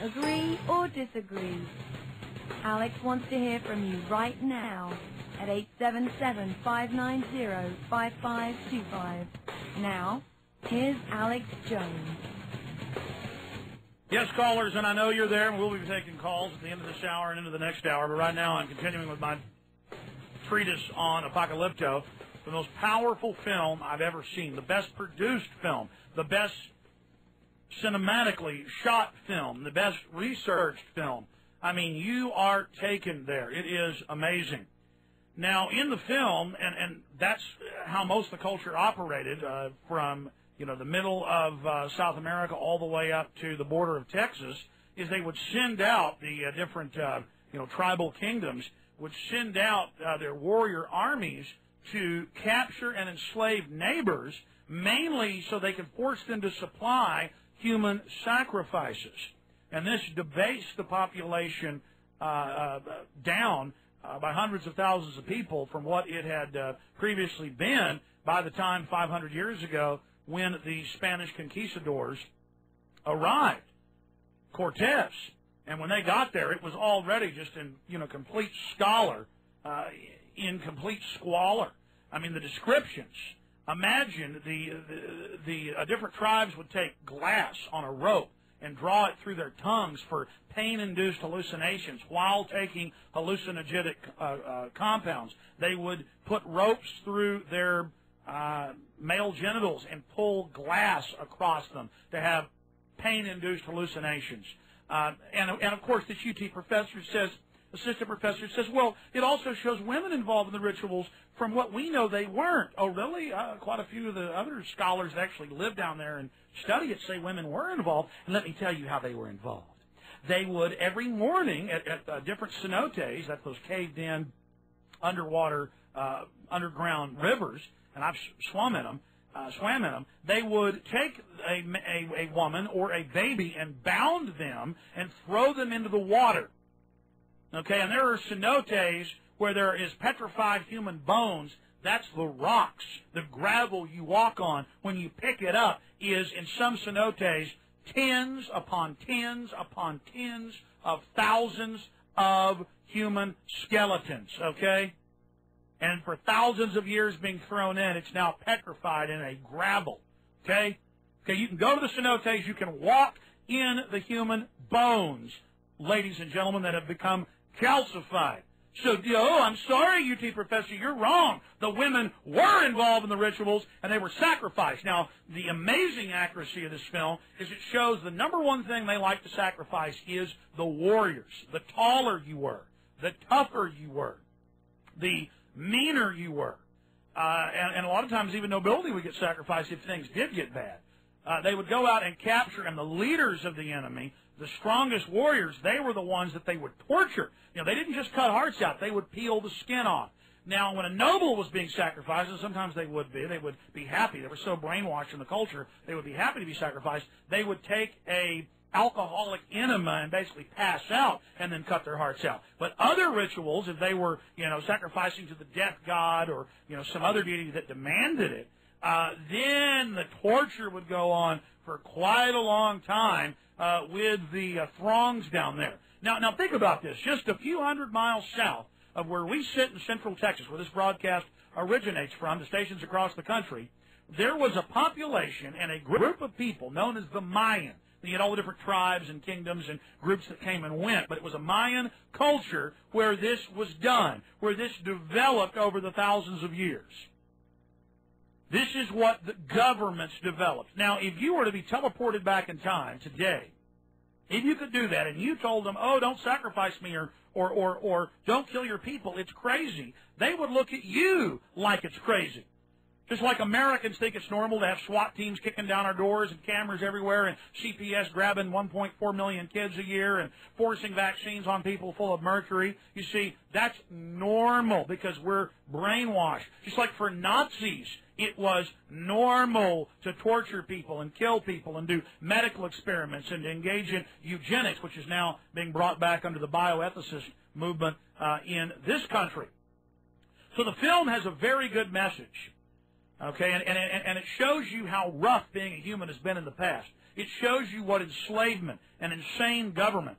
Agree or disagree? Alex wants to hear from you right now at 877-590-5525. Now, here's Alex Jones. Yes, callers, and I know you're there, and we'll be taking calls at the end of this hour and into the next hour. But right now I'm continuing with my treatise on Apocalypto, the most powerful film I've ever seen, the best produced film, the best cinematically shot film, the best researched film. I mean, you are taken there. It is amazing. Now, in the film, and that's how most of the culture operated from, the middle of South America all the way up to the border of Texas, is they would send out the different, tribal kingdoms, would send out their warrior armies to capture and enslave neighbors, mainly so they could force them to supply human sacrifices. And this debased the population down by hundreds of thousands of people from what it had previously been by the time 500 years ago when the Spanish conquistadors arrived, Cortez. And when they got there, it was already just in, complete complete squalor. I mean, the descriptions. Imagine the different tribes would take glass on a rope and draw it through their tongues for pain-induced hallucinations while taking hallucinogenic compounds. They would put ropes through their male genitals and pull glass across them to have pain-induced hallucinations. And of course, this UT professor says, assistant professor says, well, it also shows women involved in the rituals. From what we know, they weren't. Oh, really? Quite a few of the other scholars that actually live down there and study it say women were involved. And let me tell you how they were involved. They would, every morning at different cenotes, that's those caved-in underwater, underground rivers, and I've swam in them, they would take a woman or a baby and bound them and throw them into the water. Okay, and there are cenotes where there is petrified human bones. That's the rocks, the gravel you walk on when you pick it up is, in some cenotes, tens upon tens upon tens of thousands of human skeletons, okay? And for thousands of years being thrown in, it's now petrified in a gravel, okay? Okay, you can go to the cenotes, you can walk in the human bones, ladies and gentlemen, that have become calcified. So, I'm sorry, UT professor, you're wrong. The women were involved in the rituals, and they were sacrificed. Now, the amazing accuracy of this film is it shows the number one thing they like to sacrifice is the warriors. The taller you were, the tougher you were, the meaner you were. And a lot of times even nobility would get sacrificed if things did get bad. They would go out and capture, and the leaders of the enemy, the strongest warriors, they were the ones that they would torture. They didn't just cut hearts out. They would peel the skin off. Now, when a noble was being sacrificed, and sometimes they would be happy. They were so brainwashed in the culture, they would be happy to be sacrificed. They would take a alcoholic enema and basically pass out and then cut their hearts out. But other rituals, if they were, sacrificing to the death god or, some other deity that demanded it, then the torture would go on for quite a long time with the throngs down there. Now think about this. Just a few hundred miles south of where we sit in Central Texas, where this broadcast originates from, the stations across the country, there was a population and a group of people known as the Mayan. You had all the different tribes and kingdoms and groups that came and went, but it was a Mayan culture where this was done, where this developed over the thousands of years. This is what the governments developed. Now, if you were to be teleported back in time today, if you could do that and you told them, oh, don't sacrifice me or don't kill your people, it's crazy, they would look at you like it's crazy. Just like Americans think it's normal to have SWAT teams kicking down our doors and cameras everywhere and CPS grabbing 1.4 million kids a year and forcing vaccines on people full of mercury. You see, that's normal because we're brainwashed. Just like for Nazis, it was normal to torture people and kill people and do medical experiments and to engage in eugenics, which is now being brought back under the bioethicist movement in this country. So the film has a very good message. Okay, and it shows you how rough being a human has been in the past. It shows you what enslavement and insane government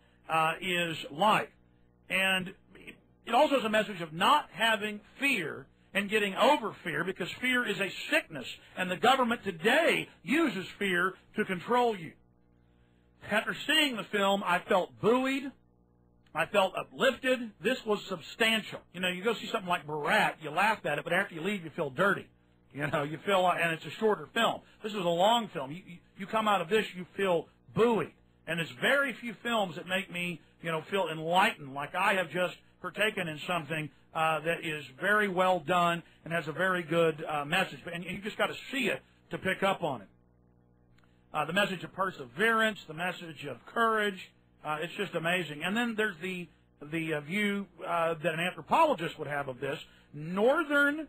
is like. And it also is a message of not having fear and getting over fear, because fear is a sickness, and the government today uses fear to control you. After seeing the film, I felt buoyed. I felt uplifted. This was substantial. You know, you go see something like Barat, you laugh at it, but after you leave, you feel dirty. You know, you feel like, and it's a shorter film. This is a long film. You come out of this, you feel buoyed. And there's very few films that make me, you know, feel enlightened, like I have just partaken in something that is very well done and has a very good message. And you just got to see it to pick up on it. The message of perseverance, the message of courage, it's just amazing. And then there's the view that an anthropologist would have of this: northern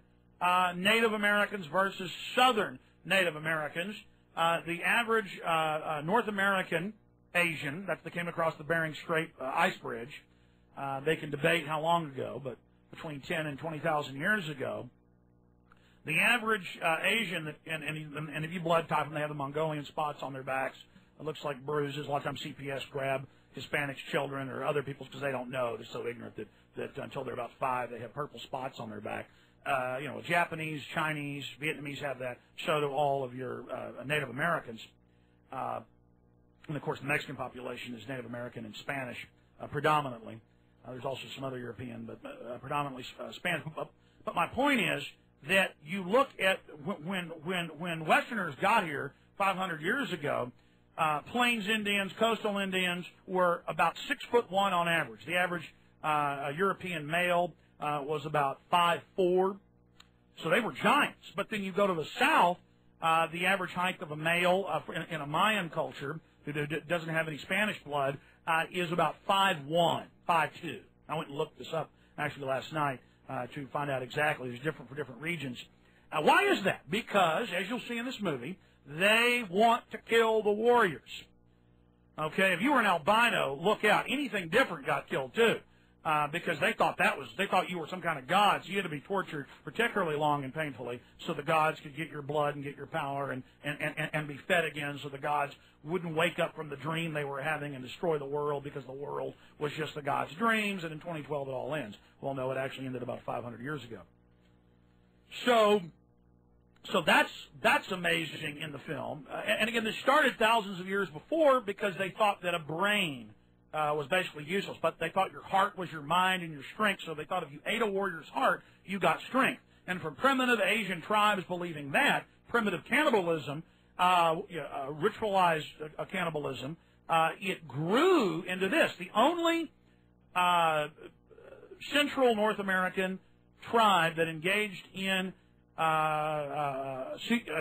Native Americans versus southern Native Americans. The average North American Asian, that they came across the Bering Strait ice bridge, they can debate how long ago, but between 10 and 20,000 years ago, the average Asian, and if you blood type them, they have the Mongolian spots on their backs. It looks like bruises. A lot of times CPS grab Hispanic children or other people's because they don't know. They're so ignorant that until they're about 5, they have purple spots on their back. You know, Japanese, Chinese, Vietnamese have that. So do all of your Native Americans. And, of course, the Mexican population is Native American and Spanish predominantly. There's also some other European, but predominantly Spanish. But my point is that you look at when Westerners got here 500 years ago, Plains Indians, coastal Indians were about 6'1" on average. The average European male was about 5'4", so they were giants. But then you go to the south, the average height of a male in a Mayan culture who doesn't have any Spanish blood is about 5'1", 5'2". I went and looked this up actually last night to find out exactly. It's different for different regions. Why is that? Because, as you'll see in this movie, they want to kill the warriors. Okay, if you were an albino, look out. Anything different got killed too, because they thought you were some kind of god, so you had to be tortured particularly long and painfully, so the gods could get your blood and get your power and be fed again, so the gods wouldn't wake up from the dream they were having and destroy the world, because the world was just the gods' dreams, and in 2012 it all ends. Well, no, it actually ended about 500 years ago. So that's amazing in the film. And again, this started thousands of years before because they thought that a brain was basically useless, but they thought your heart was your mind and your strength, so they thought if you ate a warrior's heart, you got strength. And from primitive Asian tribes believing that, primitive cannibalism, ritualized cannibalism, it grew into this. The only Central North American tribe that engaged in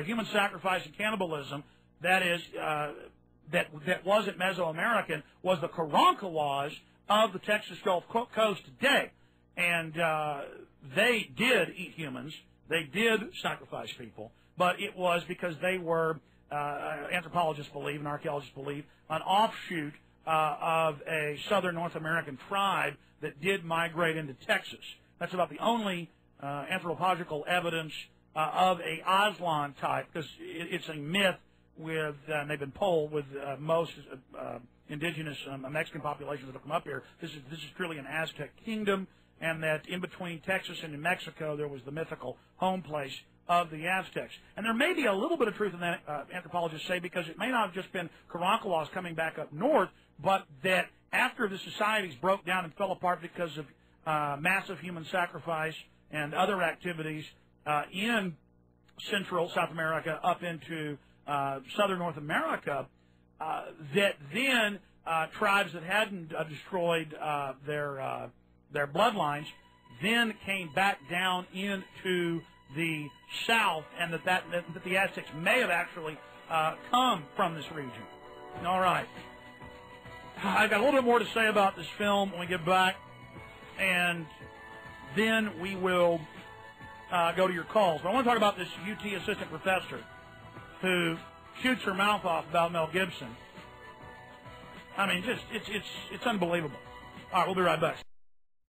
human sacrifice and cannibalism, that is, that wasn't Mesoamerican, was the Karankawas of the Texas Gulf Coast today. And they did eat humans. They did sacrifice people. But it was because they were, anthropologists believe and archaeologists believe, an offshoot of a southern North American tribe that did migrate into Texas. That's about the only anthropological evidence of a Aslan type, because it's a myth with, and they've been polled with most indigenous Mexican populations that have come up here. This is truly an Aztec kingdom, and that in between Texas and New Mexico there was the mythical home place of the Aztecs. And there may be a little bit of truth in that, anthropologists say, because it may not have just been Karankawas coming back up north, but that after the societies broke down and fell apart because of massive human sacrifice and other activities in Central South America up into Southern North America, that then tribes that hadn't destroyed their bloodlines then came back down into the South, and that the Aztecs may have actually come from this region. All right. I've got a little bit more to say about this film when we get back, and then we will go to your calls. But I want to talk about this UT assistant professor who shoots her mouth off about Mel Gibson. I mean, just it's unbelievable. All right, we'll be right back.